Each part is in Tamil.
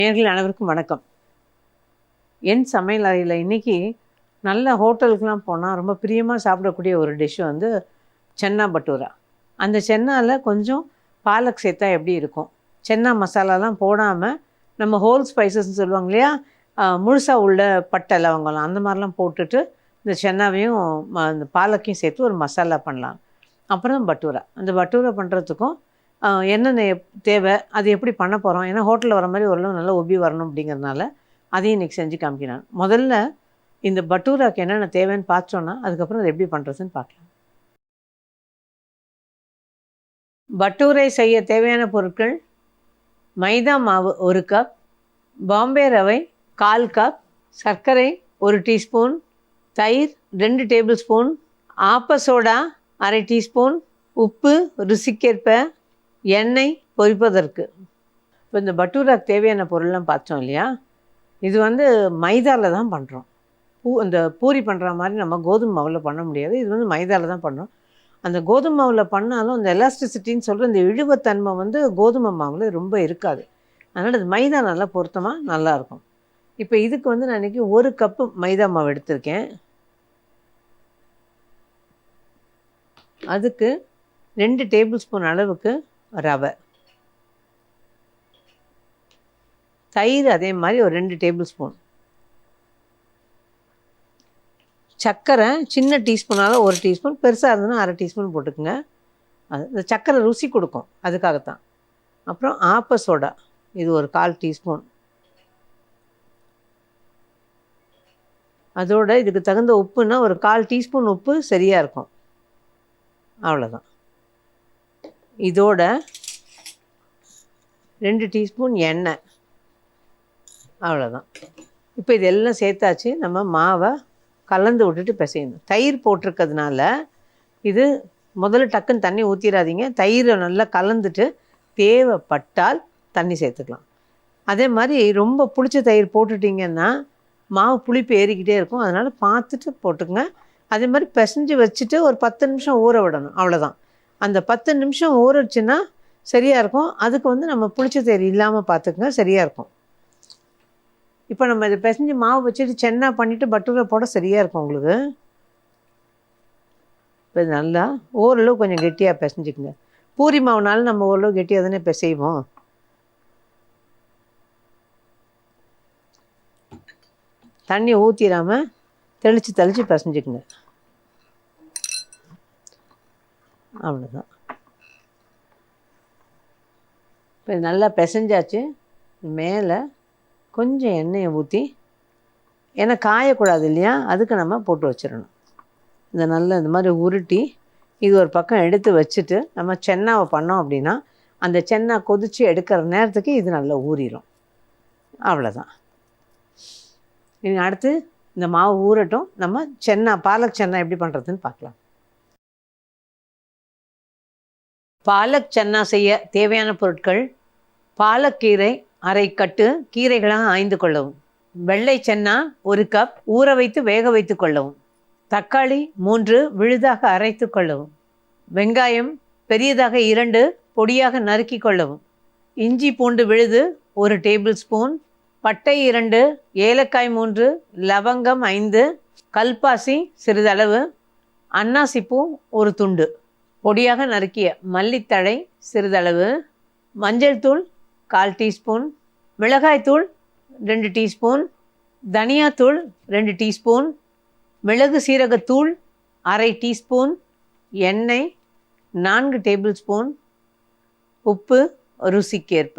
நேயர்கள் அனைவருக்கும் வணக்கம். என் சமையல் அறையில் இன்றைக்கி நல்ல ஹோட்டலுக்கெலாம் போனால் ரொம்ப பிரியமாக சாப்பிடக்கூடிய ஒரு டிஷ் வந்து சென்னா பட்டூரா. அந்த சென்னாவில் கொஞ்சம் பாலக் சேர்த்தா எப்படி இருக்கும், சென்னா மசாலாலாம் போடாமல் நம்ம ஹோல் ஸ்பைசஸ்ன்னு சொல்லுவாங்க இல்லையா, முழுசாக உள்ள பட்டை லவங்கலாம் அந்த மாதிரிலாம் போட்டுட்டு இந்த சென்னாவையும் அந்த பாலக்கையும் சேர்த்து ஒரு மசாலா பண்ணலாம். அப்புறம் பட்டூரா. அந்த பட்டூரா பண்ணுறதுக்கும் என்னென்ன தேவை, அது எப்படி பண்ண போகிறோம், ஏன்னா ஹோட்டலில் வர மாதிரி ஓரளவு நல்லா உப்பி வரணும் அப்படிங்கிறதுனால அதையும் இன்றைக்கி செஞ்சு காமிக்கிறேன். முதல்ல இந்த பட்டூராக்கு என்னென்ன தேவைன்னு பார்த்தோன்னா அதுக்கப்புறம் அதை எப்படி பண்ணுறதுன்னு பார்க்கலாம். பட்டூரை செய்ய தேவையான பொருட்கள்: மைதா மாவு 1 கப், பாம்பே ரவை 1/4 கப், சர்க்கரை 1 டீஸ்பூன், தயிர் 2 டேபிள் ஸ்பூன், ஆப்ப சோடா 1/2 டீஸ்பூன், உப்பு ருசிக்கேற்ப, எண்ணெய் பொரிப்பதற்கு. இப்போ இந்த பட்டூராக்கு தேவையான பொருள்லாம் பார்த்தோம் இல்லையா, இது வந்து மைதாவில் தான் பண்ணுறோம். இந்த பூரி பண்ணுற மாதிரி நம்ம கோதுமை மாவில் பண்ண முடியாது. இது வந்து மைதாவில் தான் பண்ணுறோம். அந்த கோதுமை மாவில் பண்ணாலும் அந்த எலாஸ்டிசிட்டின்னு சொல்கிற இந்த இழுவத்தன்மை வந்து கோதுமை மாவில் ரொம்ப இருக்காது. அதனால் இது மைதா நல்லா பொருத்தமாக நல்லாயிருக்கும். இப்போ இதுக்கு வந்து நான் இன்றைக்கி 1 கப்பு மைதா மாவு எடுத்திருக்கேன். அதுக்கு 2 டேபிள் ஸ்பூன் அளவுக்கு ரவை, தயிர் அதே மாதிரி ஒரு 2 டேபிள் ஸ்பூன், சர்க்கரை சின்ன டீஸ்பூனால் 1 டீஸ்பூன், பெருசாக இருந்ததுன்னா 1/2 டீஸ்பூன் போட்டுக்குங்க. அது இந்த சர்க்கரை ருசி கொடுக்கும், அதுக்காகத்தான். அப்புறம் ஆப்ப சோடா, இது ஒரு 1/4 டீஸ்பூன். அதோட இதுக்கு தகுந்த உப்புன்னா ஒரு 1/4 டீஸ்பூன் உப்பு சரியாக இருக்கும். அவ்வளோதான். இதோட 2 டீஸ்பூன் எண்ணெய், அவ்வளோதான். இப்போ இதெல்லாம் சேர்த்தாச்சு. நம்ம மாவை கலந்து விட்டுட்டு பிசையணும். தயிர் போட்டிருக்கிறதுனால இது முதல்ல டக்குன்னு தண்ணி ஊற்றிடாதீங்க. தயிரை நல்லா கலந்துட்டு தேவைப்பட்டால் தண்ணி சேர்த்துக்கலாம். அதே மாதிரி ரொம்ப புளிச்ச தயிர் போட்டுட்டிங்கன்னா மாவு புளிப்பு ஏறிக்கிட்டே இருக்கும். அதனால் பார்த்துட்டு போட்டுங்க. அதே மாதிரி பிசைஞ்சு வச்சுட்டு ஒரு 10 நிமிஷம் ஊற விடணும், அவ்வளோதான். அந்த 10 நிமிஷம் ஊறிடுச்சுன்னா சரியாக இருக்கும். அதுக்கு வந்து நம்ம புளிச்ச தயிர் இல்லாமல் பார்த்துக்குங்க, சரியாக இருக்கும். இப்போ நம்ம இதை பிசைஞ்சு மாவு வச்சுட்டு சென்னா பண்ணிவிட்டு பட்டூரா போட சரியாக இருக்கும் உங்களுக்கு. இப்போ நல்லா ஓரளவு கொஞ்சம் கெட்டியாக பிசைஞ்சிக்குங்க. பூரி மாவுனாலும் நம்ம ஓரளவு கெட்டியாக தானே பிசைவோம். தண்ணி ஊற்றிடாமல் தெளித்து தெளித்து பிசைஞ்சிக்குங்க, அவ்வளோதான். இப்போ நல்லா பிசைஞ்சாச்சு. மேலே கொஞ்சம் எண்ணெயை ஊற்றி, ஏன்னா காயக்கூடாது இல்லையா, அதுக்கு நம்ம போட்டு வச்சிடணும். இந்த நல்லா இந்த மாதிரி உருட்டி இது ஒரு பக்கம் எடுத்து வச்சுட்டு நம்ம சென்னாவை பண்ணோம் அப்படின்னா அந்த சென்னா கொதித்து எடுக்கிற நேரத்துக்கு இது நல்லா ஊறிடும், அவ்வளோதான். இனி அடுத்து இந்த மாவு ஊறட்டும். நம்ம சென்னா பாலக் சென்னா எப்படி பண்ணுறதுன்னு பார்க்கலாம். பாலக் சென்னா செய்ய தேவையான பொருட்கள்: பாலக்கீரை 1/2 கட்டு, கீரைகளாக ஆய்ந்து கொள்ளவும். வெள்ளை சென்னா 1 கப், ஊற வைத்து வேக வைத்து கொள்ளவும். தக்காளி 3 விழுதாக அரைத்து கொள்ளவும். வெங்காயம் பெரியதாக 2 பொடியாக நறுக்கி கொள்ளவும். இஞ்சி பூண்டு விழுது 1 டேபிள் ஸ்பூன், பட்டை 2, ஏலக்காய் 3, லவங்கம் 5, கல்பாசி சிறிதளவு, அன்னாசிப்பூ 1 துண்டு, பொடியாக நறுக்கிய மல்லித்தழை சிறிதளவு, மஞ்சள் தூள் 1/4 டீஸ்பூன், மிளகாய்த்தூள் 2 டீஸ்பூன், தனியாத்தூள் 2 டீஸ்பூன், மிளகு சீரகத்தூள் 1/2 டீஸ்பூன், எண்ணெய் 4 டேபிள் ஸ்பூன், உப்பு ருசிக்கேற்ப.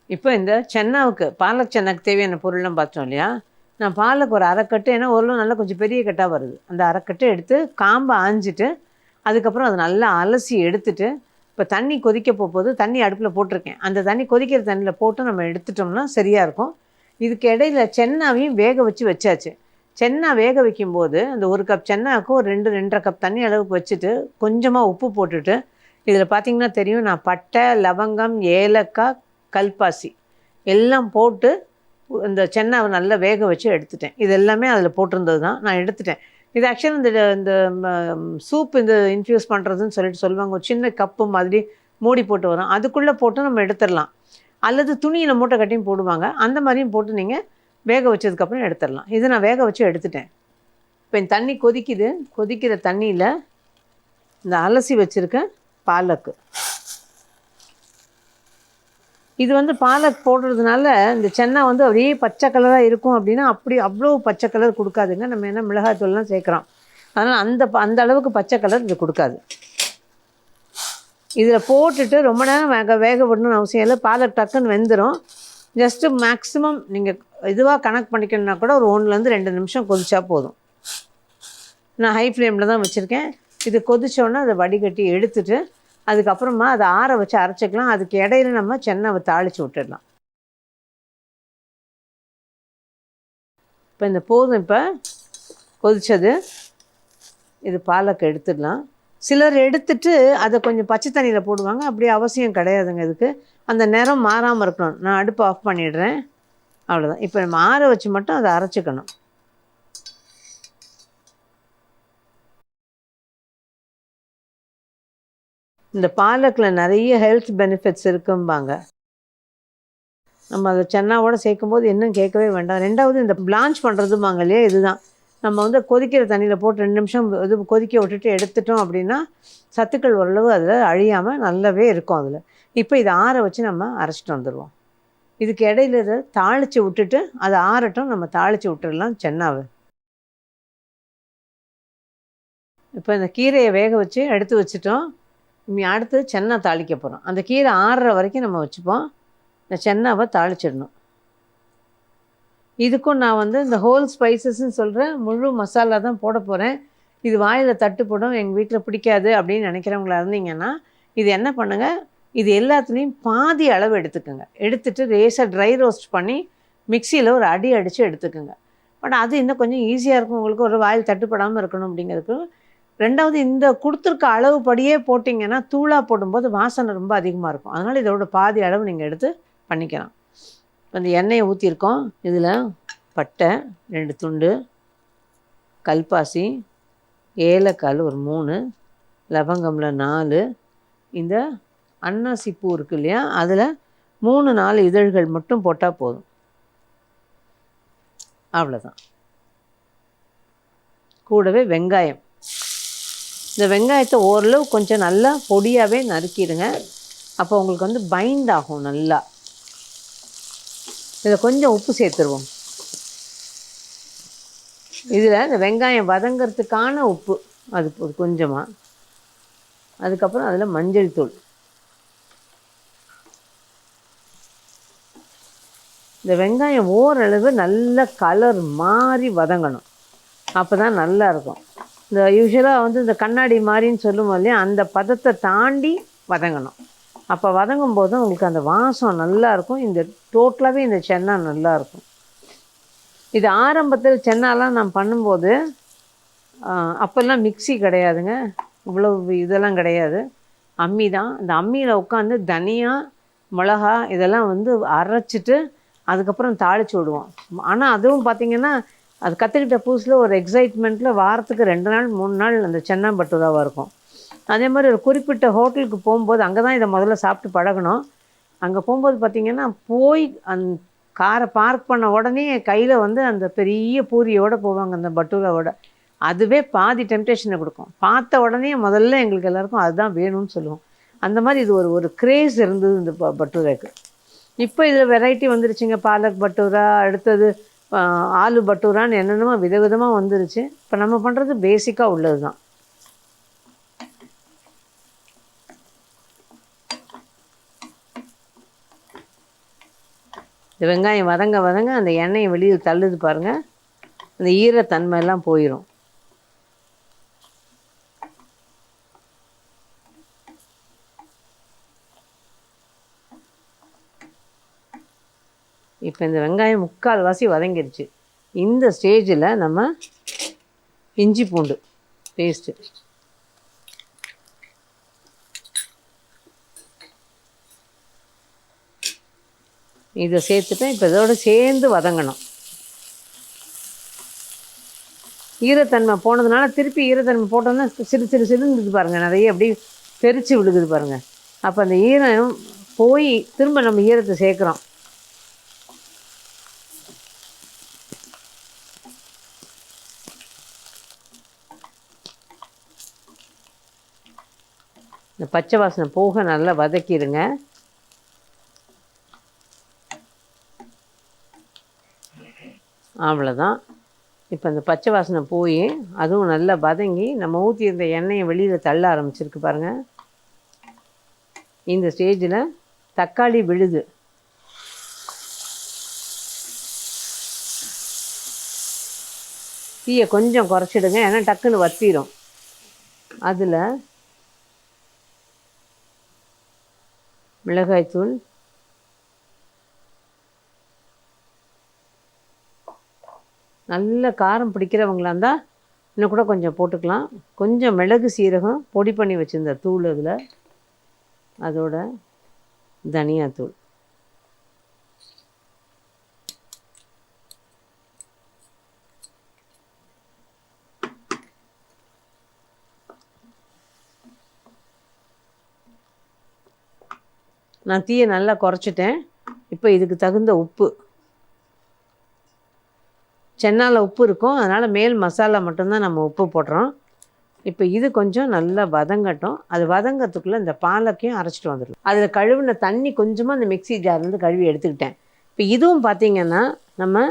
இப்போ இந்த சென்னாவுக்கு பாலக் சென்னாவுக்கு தேவையான பொருள்லாம் பார்த்தோம் இல்லையா. நான் பாலக் ஒரு 1/2 கட்டு, ஏன்னா ஓரளவு நல்லா கொஞ்சம் பெரிய கட்டாக வருது. அந்த 1/2 கட்டு எடுத்து காம்பை ஆஞ்சிட்டு அதுக்கப்புறம் அதை நல்லா அலசி எடுத்துட்டு, இப்போ தண்ணி கொதிக்க போகும்போது தண்ணி அடுப்பில் போட்டிருக்கேன். அந்த தண்ணி கொதிக்கிற தண்ணியில் போட்டு நம்ம எடுத்துட்டோம்னா சரியாக இருக்கும். இதுக்கு இடையில சென்னாவையும் வேக வச்சாச்சு. சென்னா வேக வைக்கும்போது அந்த 1 கப் சென்னாவுக்கு ஒரு 2-2.5 கப் தண்ணி அளவுக்கு வச்சுட்டு கொஞ்சமாக உப்பு போட்டுட்டு, இதில் பார்த்திங்கன்னா தெரியும், நான் பட்டை, லவங்கம், ஏலக்காய், கல்பாசி எல்லாம் போட்டு இந்த சென்னாவை நல்லா வேக வச்சு எடுத்துட்டேன். இது எல்லாமே அதில் போட்டிருந்தது தான், நான் எடுத்துட்டேன். இது ஆக்சுவலாக இந்த சூப் இந்த இன்ஃப்யூஸ் பண்ணுறதுன்னு சொல்லிட்டு சொல்லுவாங்க. ஒரு சின்ன கப்பு மாதிரி மூடி போட்டு வரும், அதுக்குள்ளே போட்டு நம்ம எடுத்துடலாம். அல்லது துணியில் மூட்டை கட்டியும் போடுவாங்க. அந்த மாதிரியும் போட்டு நீங்கள் வேக வச்சதுக்கப்புறம் எடுத்துடலாம். இது நான் வேக வச்சு எடுத்துட்டேன். இப்போ இந்த தண்ணி கொதிக்குது. கொதிக்கிற தண்ணியில் இந்த அலசி வச்சுருக்க பாலக்கு, இது வந்து பாலக் போடுறதுனால இந்த சென்னா வந்து அப்படியே பச்சை கலராக இருக்கும் அப்படின்னா அப்படி அவ்வளோ பச்சை கலர் கொடுக்காதுங்க. நம்ம என்ன மிளகாய்த்தூள்லாம் சேர்க்குறோம், அதனால் அந்த அளவுக்கு பச்சை கலர் இது கொடுக்காது. இதில் போட்டுட்டு ரொம்ப நேரம் வேக விடணும்னு அவசியம் இல்லை. பாலக் டக்குன்னு வெந்துடும். ஜஸ்ட்டு மேக்ஸிமம் நீங்கள் இதுவாக கனெக்ட் பண்ணிக்கணுன்னா கூட ஒரு 1லேருந்து 2 நிமிஷம் கொதிச்சா போதும். நான் ஹை ஃப்ளேமில் தான் வச்சுருக்கேன். இது கொதிச்சோன்னே அதை வடிகட்டி எடுத்துட்டு அதுக்கப்புறமா அதை ஆற வச்சு அரைச்சிக்கலாம். அதுக்கு இடையில நம்ம சென்னாவை தாளித்து விட்டுடலாம். இப்போ இந்த போதும், இப்போ கொதித்தது. இது பாலக்கு எடுத்துடலாம். சிலர் எடுத்துட்டு அதை கொஞ்சம் பச்சை தண்ணியில் போடுவாங்க. அப்படி அவசியம் கிடையாதுங்க. இதுக்கு அந்த நிறம் மாறாமல் இருக்கணும். நான் அடுப்பு ஆஃப் பண்ணிடுறேன். அவ்வளோதான். இப்போ நம்ம ஆற வச்சு மட்டும் அதை அரைச்சிக்கணும். இந்த பாலக்கில் நிறைய ஹெல்த் பெனிஃபிட்ஸ் இருக்கும்பாங்க. நம்ம அதை சென்னாவோடு சேர்க்கும்போது இன்னும் கேட்கவே வேண்டாம். 2வது இந்த பிளான்ச் பண்ணுறதுமாங்க இல்லையா, இதுதான். நம்ம வந்து கொதிக்கிற தண்ணியில் போட்டு 2 நிமிஷம் இது கொதிக்க விட்டுட்டு எடுத்துட்டோம் அப்படின்னா சத்துக்கள் ஓரளவு அதில் அழியாமல் நல்லாவே இருக்கும் அதில். இப்போ இதை ஆற வச்சு நம்ம அரைச்சிட்டு வந்துடுவோம். இதுக்கு இடையில இதை தாளித்து விட்டுட்டு அதை ஆறட்டும், நம்ம தாளித்து விட்டுடலாம் சென்னாவை. இப்போ இந்த கீரையை வேக வச்சு எடுத்து வச்சுட்டோம். அடுத்து சென்னா தாளிக்க போகிறோம். அந்த கீரை ஆறுற வரைக்கும் நம்ம வச்சுப்போம். இந்த சென்னாவை தாளிச்சிடணும். இதுக்கும் நான் வந்து இந்த ஹோல் ஸ்பைசஸ்ன்னு சொல்கிற முழு மசாலா தான் போட போகிறேன். இது வாயில் தட்டுப்படும், எங்கள் வீட்டில் பிடிக்காது அப்படின்னு நினைக்கிறவங்களா இருந்தீங்கன்னா இது என்ன பண்ணுங்கள், இது எல்லாத்துலேயும் பாதி அளவு எடுத்துக்கோங்க. எடுத்துகிட்டு லேசாக ட்ரை ரோஸ்ட் பண்ணி மிக்சியில் ஒரு அடி அடித்து எடுத்துக்கோங்க. பட் அது இன்னும் கொஞ்சம் ஈஸியாக இருக்கும் உங்களுக்கு, ஒரு வாயில் தட்டுப்படாமல் இருக்கணும் அப்படிங்கிறதுக்கு. 2வது இந்த கொடுத்துருக்க அளவுப்படியே போட்டிங்கன்னா தூளாக போடும்போது வாசனை ரொம்ப அதிகமாக இருக்கும். அதனால் இதோட பாதி அளவு நீங்கள் எடுத்து பண்ணிக்கலாம். இப்போ இந்த எண்ணெயை ஊற்றிருக்கோம். இதில் பட்டை 2 துண்டு, கல்பாசி, ஏலக்காய் ஒரு 3, லவங்கமில் 4, இந்த அன்னாசி பூ இருக்கு இல்லையா, அதில் 3-4 இதழ்கள் மட்டும் போட்டால் போதும். அவ்வளோதான். கூடவே வெங்காயம். இந்த வெங்காயத்தை ஓரளவு கொஞ்சம் நல்லா பொடியாகவே நறுக்கிடுங்க. அப்போ உங்களுக்கு வந்து பைண்ட் ஆகும் நல்லா. இதில் கொஞ்சம் உப்பு சேர்த்துருவோம். இதில் இந்த வெங்காயம் வதங்கிறதுக்கான உப்பு அது கொஞ்சமாக. அதுக்கப்புறம் அதில் மஞ்சள் தூள். இந்த வெங்காயம் ஓரளவு நல்ல கலர் மாறி வதங்கணும். அப்போ தான் நல்லாயிருக்கும். இந்த யூஸ்வலாக வந்து இந்த கண்ணாடி மாதிரின்னு சொல்லுவோம் இல்லையா, அந்த பதத்தை தாண்டி வதங்கணும். அப்போ வதங்கும் போது உங்களுக்கு அந்த வாசம் நல்லாயிருக்கும். இந்த டோட்டலாகவே இந்த சென்னா நல்லாயிருக்கும். இது ஆரம்பத்தில் சென்னாலாம் நான் பண்ணும்போது அப்போல்லாம் மிக்சி கிடையாதுங்க, இவ்வளோ இதெல்லாம் கிடையாது, அம்மி தான். அந்த அம்மியில் உட்காந்து தனியா மிளகா இதெல்லாம் வந்து அரைச்சிட்டு அதுக்கப்புறம் தாளித்து விடுவோம். ஆனால் அதுவும் பார்த்திங்கன்னா அது கற்றுக்கிட்ட புதுசில் ஒரு எக்ஸைட்மெண்ட்டில் வாரத்துக்கு 2 நாள் 3 நாள் அந்த சென்னா பட்டூராவாக இருக்கும். அதே மாதிரி ஒரு குறிப்பிட்ட ஹோட்டலுக்கு போகும்போது அங்கே தான் இதை முதல்ல சாப்பிட்டு பழகணும். அங்கே போகும்போது பார்த்திங்கன்னா போய் காரை பார்க் பண்ண உடனே கையில் வந்து அந்த பெரிய பூரியோடு போவாங்க, அந்த பட்டூராவோட. அதுவே பாதி டெம்டேஷனை கொடுக்கும். பார்த்த உடனே முதல்ல எங்களுக்கு எல்லாருக்கும் அதுதான் வேணும்னு சொல்லுவோம். அந்த மாதிரி இது ஒரு கிரேஸ் இருந்தது இந்த பட்டூராக்கு. இப்போ இதில் வெரைட்டி வந்துருச்சுங்க. பாலக் பட்டூரா, அடுத்தது ஆலு பட்டூரான்னு என்னென்னமோ விதவிதமாக வந்துருச்சு. இப்போ நம்ம பண்ணுறது பேசிக்காக உள்ளது தான். இந்த வெங்காயம் வதங்க வதங்க அந்த எண்ணெயை வெளியில் தள்ளுது பாருங்கள், அந்த ஈரத்தன்மையெல்லாம் போயிடும். இப்போ இந்த வெங்காயம் 3/4 வதங்கிடுச்சு. இந்த ஸ்டேஜில் நம்ம இஞ்சி பூண்டு பேஸ்ட்டு இதை சேர்த்துட்டேன். இப்போ இதோடு சேர்ந்து வதங்கணும். ஈரத்தன்மை போனதுனால திருப்பி ஈரத்தன்மை போட்டோன்னா சிறு சிறுன்னு பாருங்கள், நிறைய அப்படியே தெரித்து விழுகுது பாருங்கள். அப்போ அந்த ஈரம் போய் திரும்ப நம்ம ஈரத்தை சேர்க்குறோம். இந்த பச்சை வாசனை போக நல்லா வதக்கிடுங்க. அவ்வளோதான். இப்போ அந்த பச்சை வாசனை போய் அதுவும் நல்லா வதங்கி நம்ம ஊற்றியிருந்த எண்ணெயை வெளியில் தள்ள ஆரம்பிச்சிருக்கு பாருங்கள். இந்த ஸ்டேஜில் தக்காளி விழுது. தீயை கொஞ்சம் குறைச்சிடுங்க, ஏன்னா டக்குன்னு வத்திரும். அதில் மிளகாய்த்தூள், நல்ல காரம் பிடிக்கிறவங்களா இருந்தால் இன்னும் கூட கொஞ்சம் போட்டுக்கலாம். கொஞ்சம் மிளகு சீரகம் பொடி பண்ணி வச்சுருந்த தூள் அதில், அதோட தனியாத்தூள், நான் தீயை நல்லா குறைச்சிட்டேன். இப்போ இதுக்கு தகுந்த உப்பு, சென்னால் உப்பு இருக்கும், அதனால் மேல் மசாலா மட்டும்தான் நம்ம உப்பு போடுறோம். இப்போ இது கொஞ்சம் நல்லா வதங்கட்டும். அது வதங்கிறதுக்குள்ளே இந்த பாலக்கையும் அரைச்சிட்டு வந்துடலாம். அதில் கழுவின தண்ணி கொஞ்சமாக அந்த மிக்ஸி ஜார்லேருந்து கழுவி எடுத்துக்கிட்டேன். இப்போ இதுவும் பார்த்திங்கன்னா நம்ம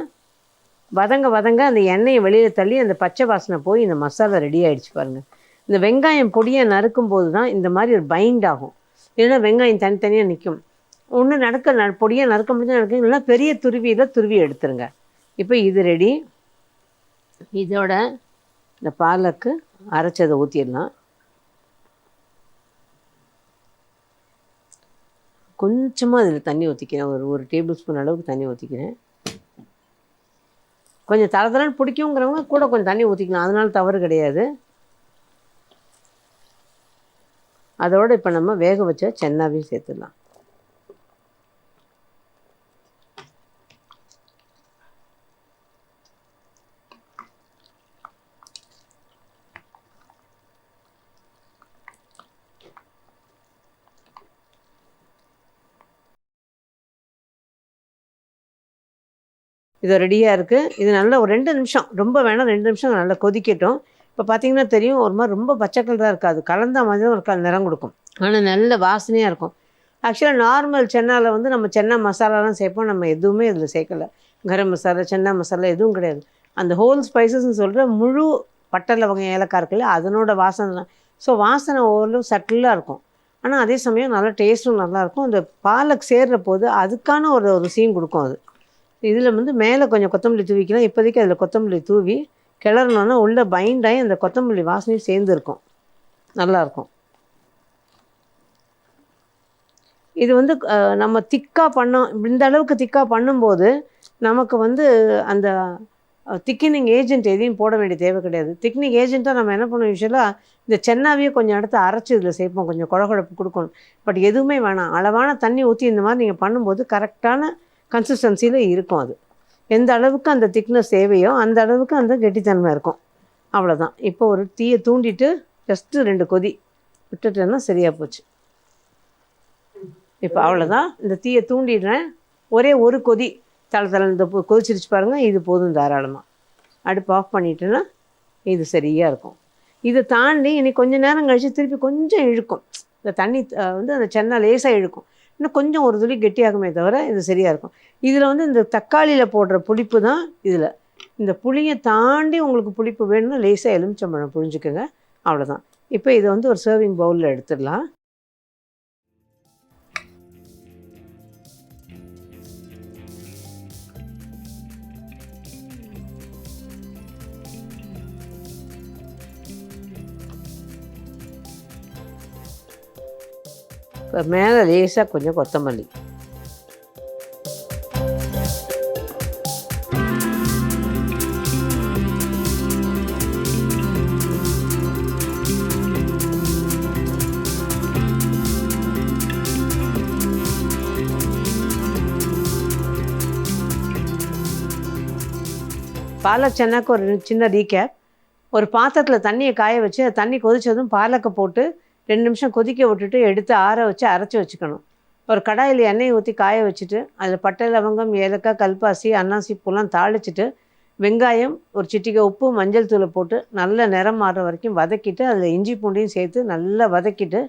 வதங்க அந்த எண்ணெயை வெளியில் தள்ளி அந்த பச்சை வாசனை போய் இந்த மசாலா ரெடி ஆகிடுச்சு பாருங்கள். இந்த வெங்காயம் பொடியை நறுக்கும் போது தான் இந்த மாதிரி ஒரு பைண்ட் ஆகும். இல்லைன்னா வெங்காயம் தனித்தனியாக நிற்கும். ஒன்று பொடியை நறுக்க முடிஞ்சா நடக்கும், இல்லைன்னா பெரிய துருவி எடுத்துருங்க. இப்போ இது ரெடி. இதோட இந்த பாலக்கு அரைச்சதை ஊற்றிடலாம். கொஞ்சமாக அதில் தண்ணி ஊற்றிக்கிறேன், ஒரு டேபிள் ஸ்பூன் அளவுக்கு தண்ணி ஊற்றிக்கிறேன். கொஞ்சம் தரதரன்னு பிடிக்குங்கிறவங்க கூட கொஞ்சம் தண்ணி ஊற்றிக்கலாம், அதனால தவறு கிடையாது. அதோடு இப்போ நம்ம வேக வச்ச சென்னாவையும் சேர்த்துடலாம். இது ரெடியாக இருக்குது. இது நல்லா ஒரு 2 நிமிஷம், ரொம்ப வேணாம், 2 நிமிஷம் நல்லா கொதிக்கட்டும். இப்போ பார்த்தீங்கன்னா தெரியும், ஒரு மாதிரி ரொம்ப பச்சை கலராக இருக்காது, கலந்த மாதிரி தான் ஒரு நிறம் கொடுக்கும், ஆனால் நல்ல வாசனையாக இருக்கும். ஆக்சுவலாக நார்மல் சென்னால் வந்து நம்ம சென்னா மசாலாலாம் சேர்ப்போம், நம்ம எதுவுமே இதில் சேர்க்கலை. கரம் மசாலா, சென்னா மசாலா எதுவும் கிடையாது. அந்த ஹோல் ஸ்பைசஸ்ன்னு சொல்கிற முழு பட்டை லவங்கம் ஏலக்காய் இருக்குல்ல, அதனோட வாசனை தான். ஸோ வாசனை ஓரளவு சட்டிலாக இருக்கும், ஆனால் அதே சமயம் நல்லா டேஸ்ட்டும் நல்லாயிருக்கும். அந்த பாலக் சேர்கிற போது அதுக்கான ஒரு சீன் கொடுக்கும் அது. இதில் வந்து மேலே கொஞ்சம் கொத்தமல்லி தூவிக்கலாம். இப்போதைக்கு அதில் கொத்தமல்லி தூவி கிளறினோன்னா உள்ளே பைண்டாகி அந்த கொத்தமல்லி வாசனையும் சேர்ந்துருக்கும், நல்லாயிருக்கும். இது வந்து நம்ம திக்காக இந்த அளவுக்கு திக்காக பண்ணும்போது நமக்கு வந்து அந்த திக்கினிங் ஏஜென்ட் எதையும் போட வேண்டிய தேவை கிடையாது. திக்னிங் ஏஜென்ட்டாக நம்ம என்ன பண்ணுவோம், யூஸ்வலாக இந்த சென்னாவையே கொஞ்சம் எடுத்து அரைச்சி இதில் சேர்ப்போம், கொஞ்சம் குழகுழப்பு கொடுக்கணும். பட் எதுவுமே வேணாம், அளவான தண்ணி ஊற்றி இந்த மாதிரி நீங்கள் பண்ணும்போது கரெக்டான கன்சிஸ்டன்சியில் இருக்கும். அது எந்த அளவுக்கு அந்த திக்னஸ் தேவையோ அந்த அளவுக்கு அந்த கெட்டித்தன்மை இருக்கும், அவ்வளோதான். இப்போ ஒரு தீயை தூண்டிட்டு ஜஸ்ட்டு 2 கொதி விட்டுட்டேன்னா சரியாக போச்சு. இப்போ அவ்வளோதான், இந்த தீயை தூண்டிடுறேன். ஒரே ஒரு கொதி இந்த கொதிச்சிருச்சு பாருங்கள், இது போதும் தாராளமாக. அடுப்பு ஆஃப் பண்ணிட்டேன்னா இது சரியாக இருக்கும். இதை தாண்டி இனி கொஞ்சம் நேரம் கழித்து திருப்பி கொஞ்சம் இழுக்கும், இந்த தண்ணி வந்து அந்த சென்னா லேசாக இழுக்கும், இன்னும் கொஞ்சம் ஒரு துளி கெட்டியாகுமே தவிர இது சரியாக இருக்கும். இதில் வந்து இந்த தக்காளியில் போடுற புளிப்பு தான் இதில். இந்த புளியை தாண்டி உங்களுக்கு புளிப்பு வேணும்னா லேசாக எலுமிச்சம்பழம் புழிஞ்சுக்கோங்க, அவ்வளோதான். இப்போ இதை வந்து ஒரு சர்விங் பவுலில் எடுத்துடலாம். இப்போ மேலே லேசாக கொஞ்சம் கொத்தமல்லி, பாலக் சென்னாக்கு ஒரு சின்ன ரீகேப். ஒரு பாத்திரத்தில் தண்ணியை காய வச்சு தண்ணி கொதித்ததும் பாலக்கை போட்டு 2 நிமிஷம் கொதிக்க விட்டுட்டு எடுத்து ஆற வச்சு அரைச்சி வச்சுக்கணும். ஒரு கடாயில் எண்ணெயை ஊற்றி காய வச்சுட்டு அதில் பட்டை லவங்கம் ஏலக்காய் கல்பாசி அன்னாசி பூலாம் தாளிச்சிட்டு வெங்காயம் ஒரு சிட்டிகை உப்பு மஞ்சள் தூளை போட்டு நல்ல நிறம் மாறுற வரைக்கும் வதக்கிட்டு அதில் இஞ்சி பூண்டையும் சேர்த்து நல்லா வதக்கிட்டு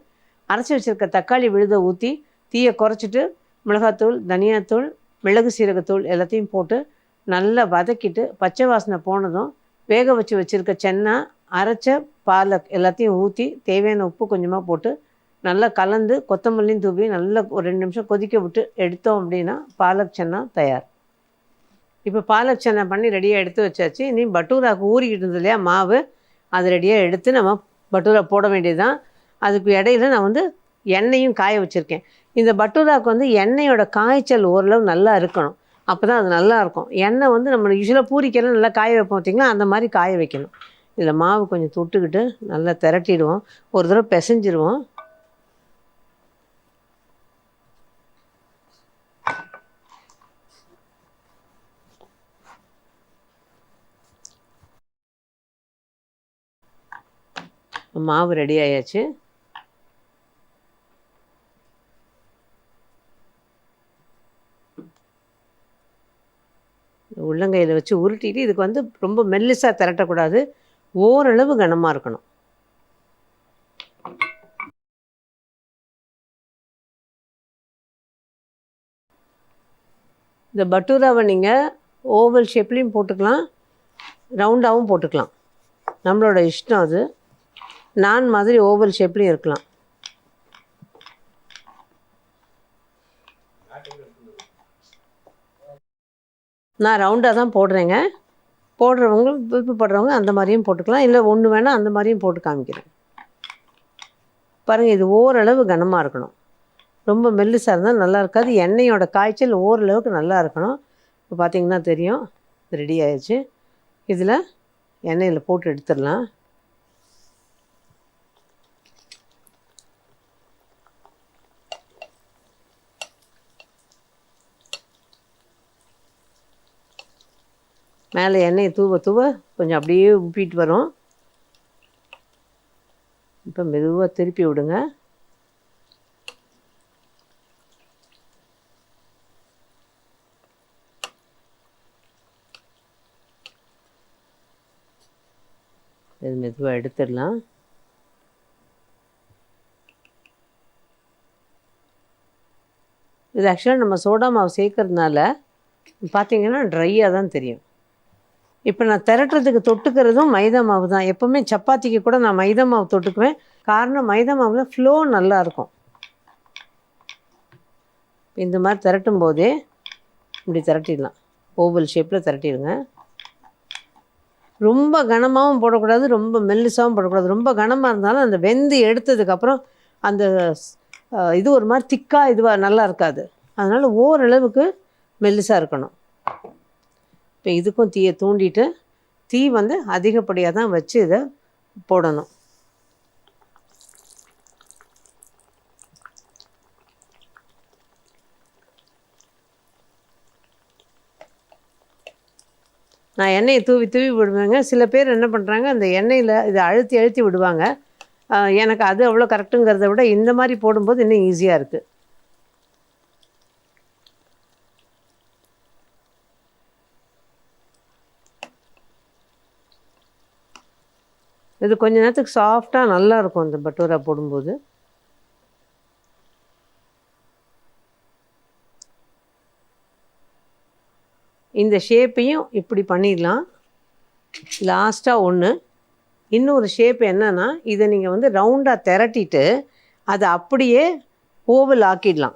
அரைச்சி வச்சுருக்க தக்காளி விழுதை ஊற்றி தீயை குறைச்சிட்டு மிளகாத்தூள் தனியாத்தூள் மிளகு சீரகத்தூள் எல்லாத்தையும் போட்டு நல்லா வதக்கிட்டு பச்சை வாசனை போனதும் வேக வச்சு வச்சுருக்க சென்னா அரைச்ச பாலக் எல்லாத்தையும் ஊற்றி தேவையான உப்பு கொஞ்சமாக போட்டு நல்லா கலந்து கொத்தமல்லியும் தூவி நல்லா ஒரு 2 நிமிஷம் கொதிக்க விட்டு எடுத்தோம் அப்படின்னா பாலக் சென்னா தயார். இப்போ பாலக் சென்னா பண்ணி ரெடியாக எடுத்து வச்சாச்சு. இனி பட்டூராவுக்கு ஊறிக்கிட்டு இருந்தது இல்லையா மாவு, அது ரெடியாக எடுத்து நம்ம பட்டூரா போட வேண்டியது தான். அதுக்கு இடையில நான் வந்து எண்ணெயும் காய வச்சுருக்கேன். இந்த பட்டூராவுக்கு வந்து எண்ணெயோட காய்ச்சல் ஓரளவு நல்லா இருக்கணும், அப்போ தான் அது நல்லாயிருக்கும். எண்ணெய் வந்து நம்ம யூஸ்வலாக பூரிக்கெல்லாம் நல்லா காய வைப்போம் பார்த்திங்களா, அந்த மாதிரி காய வைக்கணும். இதில் மாவு கொஞ்சம் தொட்டுக்கிட்டு நல்லா திரட்டிடுவோம், ஒரு தடவை பிசைஞ்சிடுவோம். மாவு ரெடி ஆயாச்சு. உள்ளங்கையில் வச்சு உருட்டிட்டு இதுக்கு வந்து ரொம்ப மெல்லிசாக திரட்டக்கூடாது, ஓரளவு கனமாக இருக்கணும். இந்த பட்டூராவை நீங்கள் ஓவல் ஷேப்லேயும் போட்டுக்கலாம், ரவுண்டாகவும் போட்டுக்கலாம், நம்மளோட இஷ்டம். அது நான் மாதிரி ஓவல் ஷேப்லேயும் இருக்கலாம். நான் ரவுண்டாக தான் போடுறேங்க. போடுறவங்க விருப்பப்படுறவங்க அந்த மாதிரியும் போட்டுக்கலாம், இல்லை ஒன்று வேணால் அந்த மாதிரியும் போட்டு காமிக்கிறேன். பாருங்கள், இது ஓரளவு கனமாக இருக்கணும், ரொம்ப மெல்லிசாக இருந்தால் நல்லா இருக்காது. எண்ணெயோட காய்ச்சல் ஓரளவுக்கு நல்லா இருக்கணும். இப்போ பார்த்திங்கன்னா தெரியும், ரெடி ஆயிடுச்சு. இதில் எண்ணெயில் போட்டு எடுத்துடலாம். மேலே எண்ணெயை தூவ தூவ கொஞ்சம் அப்படியே உப்பிட்டு வரும். இப்போ மெதுவாக திருப்பி விடுங்க. இது மெதுவாக எடுத்துடலாம். இது ஆக்சுவலாக நம்ம சோடா மாவு சேர்க்கறதுனால பார்த்திங்கன்னா ட்ரையாக தான் தெரியும். இப்போ நான் திரட்டுறதுக்கு தொட்டுக்கிறதும் மைதா மாவு தான். எப்போவுமே சப்பாத்திக்கு கூட நான் மைதா மாவு தொட்டுக்குவேன், காரணம் மைதா மாவில் ஃப்ளோ நல்லாயிருக்கும். இந்த மாதிரி திரட்டும் போதே இப்படி திரட்டிடலாம், ஓவல் ஷேப்பில் திரட்டிடுங்க. ரொம்ப கனமாகவும் போடக்கூடாது, ரொம்ப மெல்லிசாகவும் போடக்கூடாது. ரொம்ப கனமாக இருந்தாலும் அந்த வெந்து எடுத்ததுக்கப்புறம் அந்த இது ஒரு மாதிரி திக்காக இதுவாக நல்லா இருக்காது. அதனால் ஓரளவுக்கு மெல்லிசாக இருக்கணும். இப்போ இதுக்கும் தீயை தூண்டிட்டு, தீ வந்து அதிகப்படியாக தான் வச்சு இதை போடணும். நான் எண்ணெயை தூவி தூவி விடுவேங்க. சில பேர் என்ன பண்ணுறாங்க, அந்த எண்ணெயில் இதை அழுத்தி அழுத்தி விடுவாங்க. எனக்கு அது அவ்வளோ கரெக்டுங்கிறத விட இந்த மாதிரி போடும்போது இன்னும் ஈஸியாக இருக்குது. இது கொஞ்ச நேரத்துக்கு சாஃப்டாக நல்லாயிருக்கும் இந்த பட்டூரா போடும்போது. இந்த ஷேப்பையும் இப்படி பண்ணிடலாம். லாஸ்ட்டாக ஒன்று இன்னொரு ஷேப் என்னென்னா, இதை நீங்கள் வந்து ரவுண்டாக திரட்டிட்டு அதை அப்படியே ஓவல் ஆக்கிடலாம்.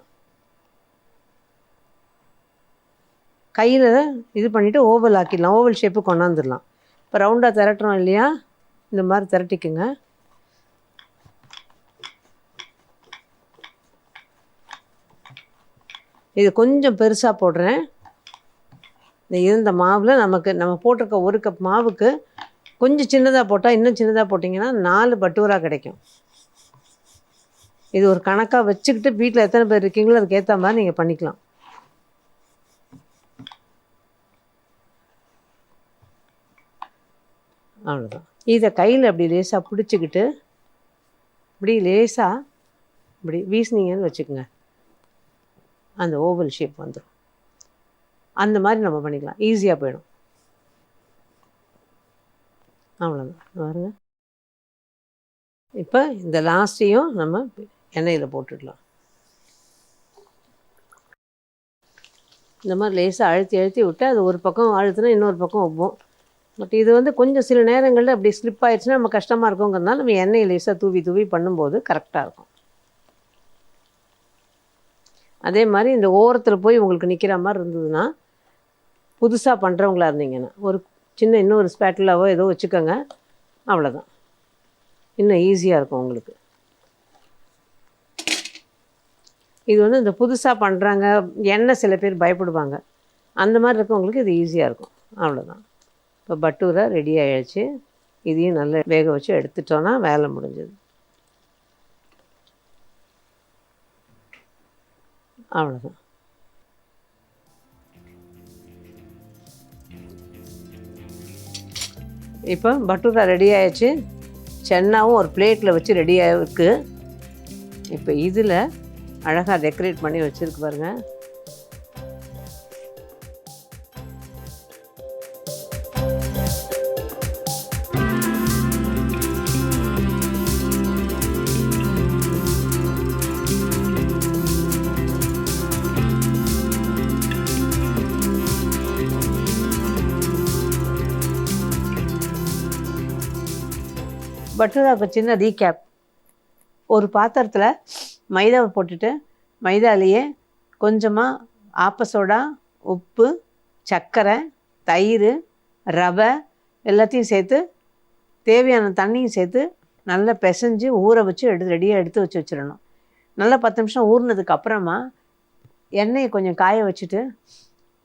கையில் இது பண்ணிவிட்டு ஓவல் ஆக்கிடலாம், ஓவல் ஷேப்பு கொண்டாந்துடலாம். இப்போ ரவுண்டாக திரட்டுறோம் இல்லையா, இந்த மாதிரி திரட்டிக்குங்க. இது கொஞ்சம் பெருசாக போடுறேன். இந்த இருந்த மாவில் நம்ம போட்டிருக்க 1 கப் மாவுக்கு கொஞ்சம் சின்னதாக போட்டால், இன்னும் சின்னதாக போட்டிங்கன்னா 4 பட்டூரா கிடைக்கும். இது ஒரு கணக்காக வச்சுக்கிட்டு வீட்டில் எத்தனை பேர் இருக்கீங்களோ அதுக்கு ஏற்ற மாதிரி நீங்கள் பண்ணிக்கலாம். அவ்வளோதான். இதை கையில் அப்படி லேசாக பிடிச்சிக்கிட்டு இப்படி லேசாக இப்படி வீசினீங்கன்னு வச்சுக்கோங்க, அந்த ஓவல் ஷேப் வந்துடும். அந்த மாதிரி நம்ம பண்ணிக்கலாம், ஈஸியாக போயிடும். அவ்வளோதான் பாருங்க. இப்போ இந்த லாஸ்ட்டையும் நம்ம எண்ணெயில் போட்டுடலாம். இந்த மாதிரி லேசாக அழுத்தி அழுத்தி விட்டு அது ஒரு பக்கம் அழுத்தினா இன்னொரு பக்கம் ஒவ்வும். பட் இது வந்து கொஞ்சம் சில நேரங்களில் அப்படி ஸ்லிப் ஆகிடுச்சுன்னா நம்ம கஷ்டமாக இருக்குங்கிறதுனால நம்ம எண்ணெய் லேசாக தூவி தூவி பண்ணும்போது கரெக்டாக இருக்கும். அதே மாதிரி இந்த ஓரத்தில் போய் உங்களுக்கு நிற்கிற மாதிரி இருந்ததுன்னா, புதுசாக பண்ணுறவங்களா இருந்தீங்கன்னா ஒரு சின்ன இன்னொரு ஸ்பேட்டிலாவோ ஏதோ வச்சுக்கோங்க, அவ்வளோதான். இன்னும் ஈஸியாக இருக்கும் உங்களுக்கு. இது வந்து இந்த புதுசாக பண்ணுறாங்க, எண்ணெய் சில பேர் பயப்படுவாங்க, அந்த மாதிரி இருக்கவங்களுக்கு இது ஈஸியாக இருக்கும். அவ்வளோதான். இப்போ பட்டூரா ரெடி ஆகிடுச்சு. இதையும் நல்லா வேக வச்சு எடுத்துட்டோன்னா வேலை முடிஞ்சது. அவ்வளோதான். இப்போ பட்டூரா ரெடி ஆகிடுச்சு. சென்னாவும் ஒரு பிளேட்டில் வச்சு ரெடியாக இருக்குது. இப்போ இதில் அழகாக டெக்கரேட் பண்ணி வச்சுருக்கு பாருங்கள். பட்டூராவுக்கு சின்ன ரீகேப். ஒரு பாத்திரத்தில் மைதாவை போட்டுட்டு மைதாலேயே கொஞ்சமாக ஆப்பசோடா, உப்பு, சர்க்கரை, தயிர், ரவை எல்லாத்தையும் சேர்த்து தேவையான தண்ணியும் சேர்த்து நல்லா பிசைஞ்சு ஊற வச்சு ரெடியாக எடுத்து வச்சிடணும். நல்லா 10 நிமிஷம் ஊறினதுக்கு அப்புறமா எண்ணெயை கொஞ்சம் காய வச்சுட்டு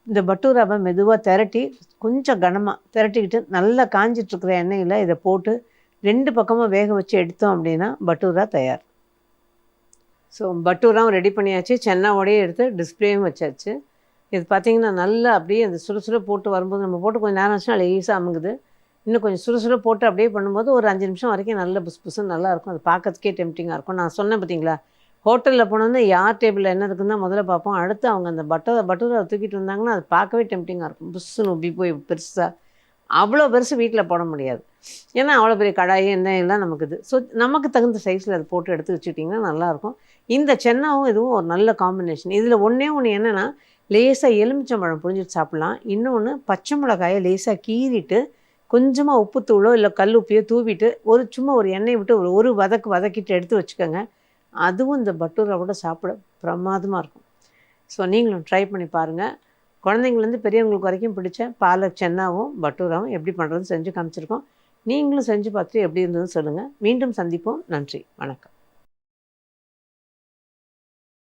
இந்த பட்டூராவை மெதுவாக திரட்டி கொஞ்சம் கனமாக திரட்டிக்கிட்டு நல்லா காஞ்சிட்ருக்கிற எண்ணெயில் இதை போட்டு 2 பக்கமும் வேக வச்சு எடுத்தோம் அப்படின்னா பட்டூரா தயார். ஸோ பட்டூராவும் ரெடி பண்ணியாச்சு. சென்னாவோடையே எடுத்து டிஸ்பிளேயும் வச்சாச்சு. இது பார்த்திங்கன்னா நல்லா அப்படியே அந்த சுறுசுறு போட்டு வரும்போது நம்ம போட்டு கொஞ்சம் நேரம் ஆச்சுன்னா லேசாக அமுங்குது. இன்னும் கொஞ்சம் சுறுசுறு போட்டு அப்படியே பண்ணும்போது ஒரு 5 நிமிஷம் வரைக்கும் நல்ல புதுசுன்னு நல்லாயிருக்கும். அது பார்க்கறதுக்கே டெம்டிங்காக இருக்கும். நான் சொன்னேன் பார்த்தீங்களா, ஹோட்டலில் போனோன்னா யார் டேபிளில் என்ன இருக்குன்னு தான் முதல்ல பார்ப்போம். அடுத்து அவங்க அந்த பட்டூரா தூக்கிட்டு வந்தாங்கன்னா அது பார்க்கவே டெம்டிங்காக இருக்கும். புஷ்ஷுன்னு உப்பி போய் பெருசாக அவ்வளோ பெருசு வீட்டில் போட முடியாது. ஏன்னா அவ்வளோ பெரிய கடாய் எண்ணெய் எல்லாம் நமக்கு இது. ஸோ நமக்கு தகுந்த சைஸில் அதை போட்டு எடுத்து வச்சுக்கிட்டிங்கன்னா நல்லாயிருக்கும். இந்த சென்னாவும் இதுவும் ஒரு நல்ல காம்பினேஷன். இதில் ஒன்றே ஒன்று என்னென்னா, லேசாக எலுமிச்சம்பழம் புழிஞ்சிட்டு சாப்பிட்லாம். இன்னொன்று பச்சை மிளகாயை லேசாக கீறிட்டு கொஞ்சமாக உப்புத்தூளோ இல்லை கல் உப்பையோ தூவிட்டு சும்மா ஒரு எண்ணெய் விட்டு ஒரு வதக்கிட்டு எடுத்து வச்சுக்கோங்க. அதுவும் இந்த பட்டூராவோட சாப்பிட பிரமாதமாக இருக்கும். ஸோ நீங்களும் ட்ரை பண்ணி பாருங்கள். குழந்தைங்கள்லேருந்து பெரியவங்களுக்கு வரைக்கும் பிடிச்ச பாலக் சென்னாவும் பட்டூராவும் எப்படி பண்ணுறதுன்னு செஞ்சு காமிச்சிருக்கோம். நீங்களும் செஞ்சு பார்த்துட்டு எப்படி இருந்ததுன்னு சொல்லுங்கள். மீண்டும் சந்திப்போம். நன்றி, வணக்கம்.